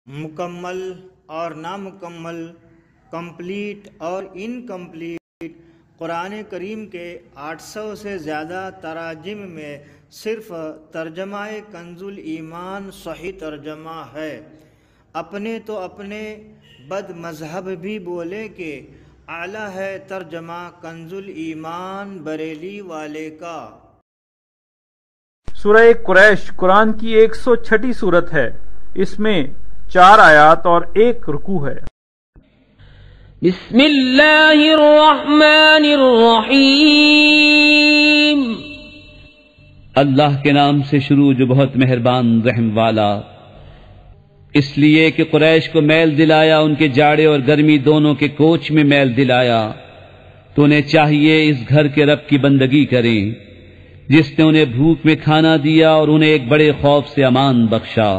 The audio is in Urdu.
مکمل اور نامکمل، کمپلیٹ اور انکمپلیٹ، قرآن کریم کے 800 سے زیادہ تراجم میں صرف ترجمہ کنز الایمان صحیح ترجمہ ہے۔ اپنے تو اپنے بد مذہب بھی بولے کہ اعلیٰ ہے ترجمہ کنز الایمان بریلی والے کا۔ سورہ قریش قرآن کی 106 سورت ہے۔ اس میں 4 آیات اور 1 رکوع ہے۔ بسم اللہ الرحمن الرحیم، اللہ کے نام سے شروع جو بہت مہربان رحم والا۔ اس لیے کہ قریش کو میل دلایا، ان کے جاڑے اور گرمی دونوں کے کوچ میں میل دلایا، تو انہیں چاہیے اس گھر کے رب کی بندگی کریں جس نے انہیں بھوک میں کھانا دیا اور انہیں ایک بڑے خوف سے امان بخشا۔